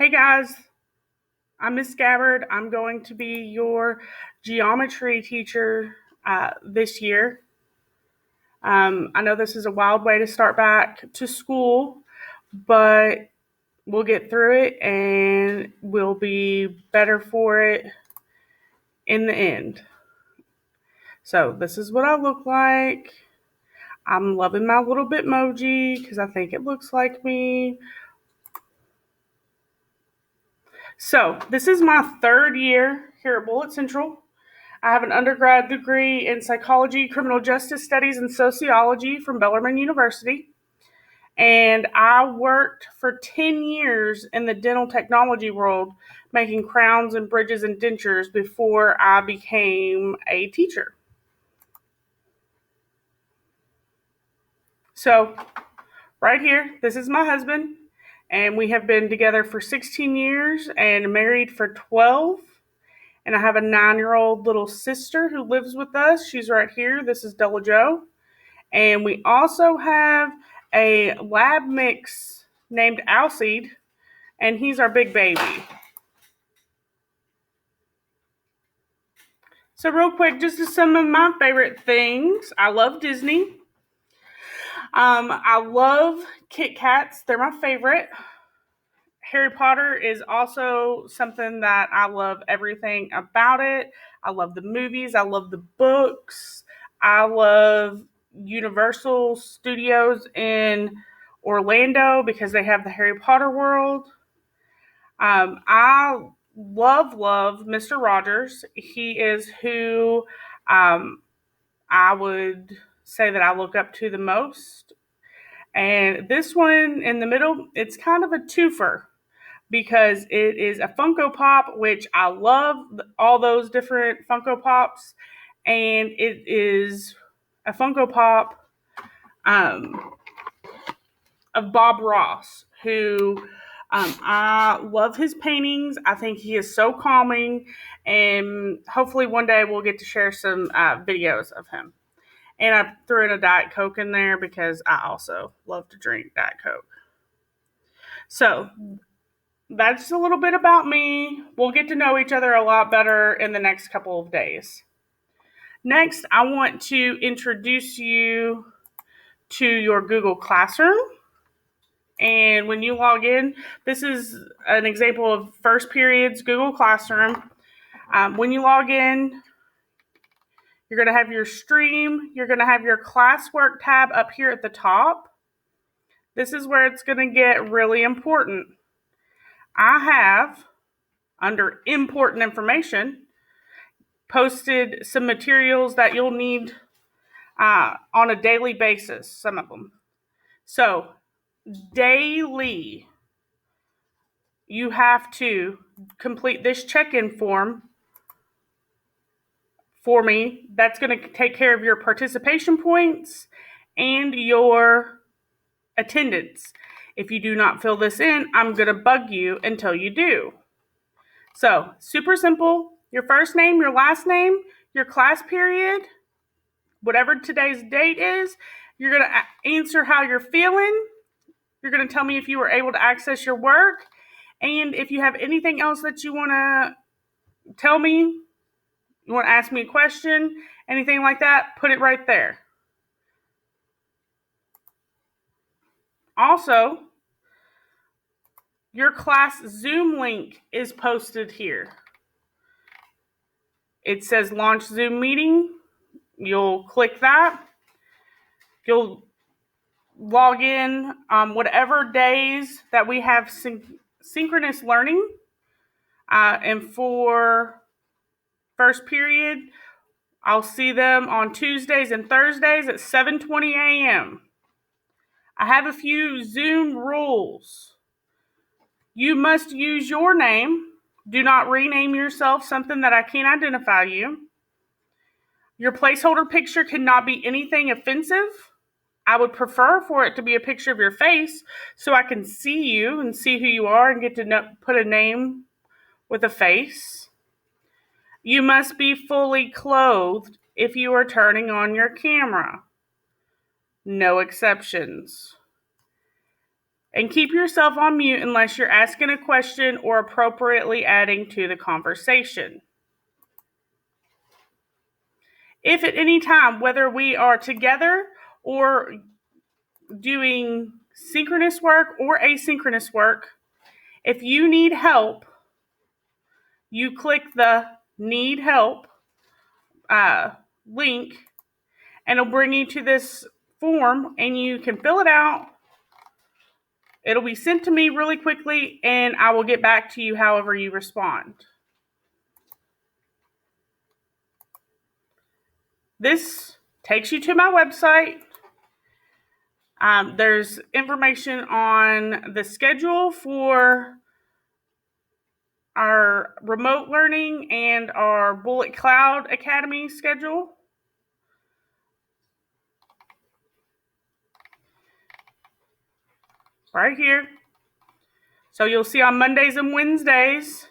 Hey guys, I'm Miss Gabbard. I'm going to be your geometry teacher this year. I know this is a wild way to start back to school, but we'll get through it and we'll be better for it in the end. So, this is what I look like. I'm loving my little Bitmoji because I think it looks like me. So, this is my third year here at Bullitt Central. I have an undergrad degree in psychology, criminal justice studies, and sociology from Bellarmine University. And I worked for 10 years in the dental technology world, making crowns and bridges and dentures before I became a teacher. So, right here, this is my husband, and we have been together for 16 years and married for 12. And I have a 9-year-old little sister who lives with us. She's right here. This is Della Jo. And we also have a lab mix named Alcide, and he's our big baby. So real quick, just some of my favorite things. I love Disney. I love Kit Kats. They're my favorite. Harry Potter is also something that I love everything about it. I love the movies. I love the books. I love Universal Studios in Orlando because they have the Harry Potter world. I love Mr. Rogers. He is who I would say that I look up to the most. And this one in the middle, it's kind of a twofer because it is a Funko Pop, which I love all those different Funko Pops. And it is a Funko Pop of Bob Ross, who I love his paintings. I think he is so calming, and hopefully one day we'll get to share some videos of him. And I threw in a Diet Coke in there because I also love to drink Diet Coke. So that's a little bit about me. We'll get to know each other a lot better in the next couple of days. Next, I want to introduce you to your Google Classroom. And when you log in, this is an example of first period's Google Classroom. When you log in, you're going to have your stream. You're going to have your classwork tab up here at the top. This is where it's going to get really important. I have, under important information, posted some materials that you'll need on a daily basis, some of them. So, daily, you have to complete this check-in form for me. That's going to take care of your participation points and your attendance. If you do not fill this in, I'm going to bug you until you do. So, super simple. Your first name, your last name, your class period, whatever today's date is. You're going to answer how you're feeling. You're going to tell me if you were able to access your work. And if you have anything else that you want to tell me, you want to ask me a question, anything like that, put it right there. Also, your class Zoom link is posted here. It says launch Zoom meeting. You'll click that. You'll log in whatever days that we have synchronous learning. And for first period, I'll see them on Tuesdays and Thursdays at 7:20 a.m. I have a few Zoom rules. You must use your name. Do not rename yourself something that I can't identify you. Your placeholder picture cannot be anything offensive. I would prefer for it to be a picture of your face so I can see you and see who you are and get to put a name with a face. You must be fully clothed if you are turning on your camera. No exceptions. And keep yourself on mute unless you're asking a question or appropriately adding to the conversation. If at any time, whether we are together or doing synchronous work or asynchronous work, if you need help, you click the Need Help link, and it'll bring you to this form, and you can fill it out. It'll be sent to me really quickly, and I will get back to you however you respond. This takes you to my website. There's information on the schedule for our remote learning and our Bullet Cloud Academy schedule. Right here. So you'll see on Mondays and Wednesdays,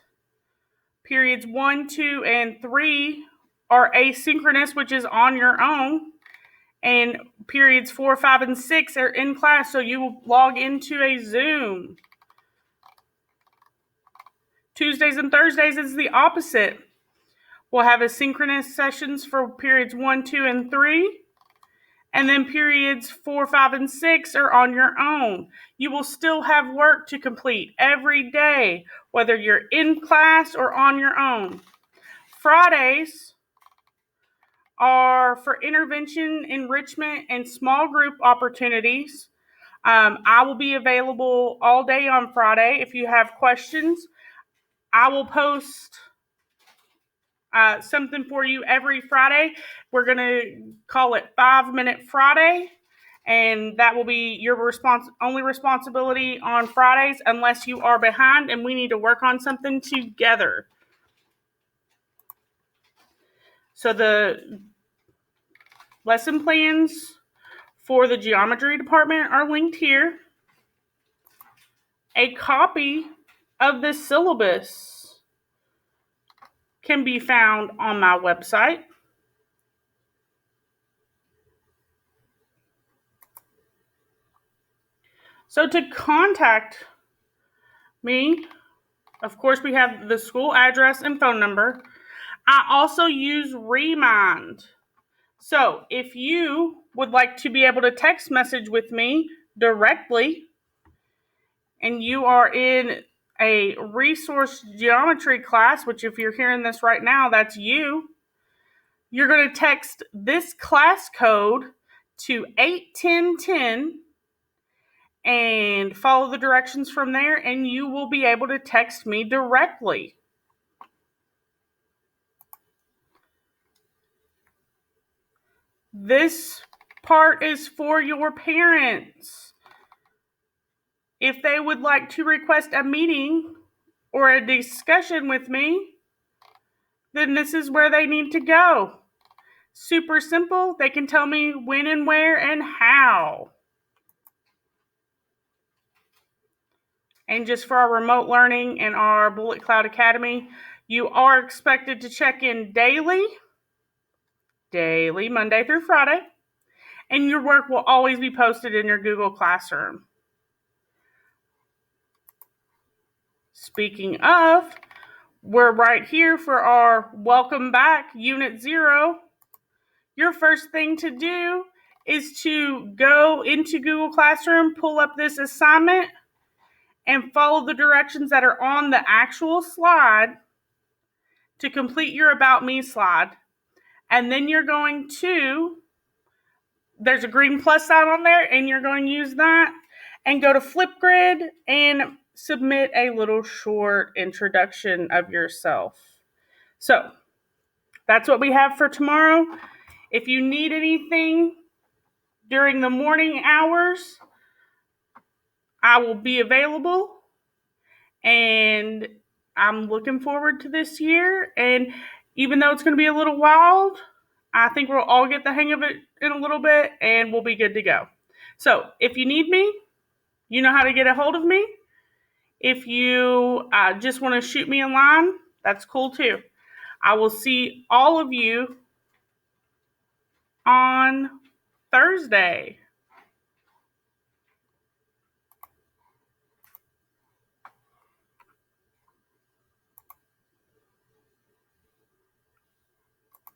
periods 1, 2, and 3 are asynchronous, which is on your own. And periods 4, 5, and 6 are in class, so you will log into a Zoom. Tuesdays and Thursdays is the opposite. We'll have asynchronous sessions for periods 1, 2, and 3. And then periods 4, 5, and 6 are on your own. You will still have work to complete every day, whether you're in class or on your own. Fridays are for intervention, enrichment, and small group opportunities. I will be available all day on Friday. If you have questions, I will post something for you every Friday. We're going to call it 5-Minute Friday, and that will be your only responsibility on Fridays unless you are behind and we need to work on something together. So the lesson plans for the geometry department are linked here. A copy of the syllabus can be found on my website. So to contact me, of course, we have the school address and phone number. I also use Remind. So if you would like to be able to text message with me directly, and you are in a resource geometry class, which if you're hearing this right now, that's you, you're going to text this class code to 81010 and follow the directions from there, and you will be able to text me directly. This part is for your parents. If they would like to request a meeting or a discussion with me, then this is where they need to go. Super simple. They can tell me when and where and how. And just for our remote learning and our Bullet Cloud Academy, you are expected to check in daily, Monday through Friday, and your work will always be posted in your Google Classroom. Speaking of, we're right here for our Welcome Back Unit 0. Your first thing to do is to go into Google Classroom, pull up this assignment, and follow the directions that are on the actual slide to complete your About Me slide. And then you're going to, there's a green plus sign on there, and you're going to use that and go to Flipgrid and submit a little short introduction of yourself. So that's what we have for tomorrow. If you need anything during the morning hours, I will be available, and I'm looking forward to this year. And even though it's going to be a little wild, I think we'll all get the hang of it in a little bit, and we'll be good to go. So if you need me, you know how to get a hold of me. If you just want to shoot me a line, that's cool too. I will see all of you on Thursday.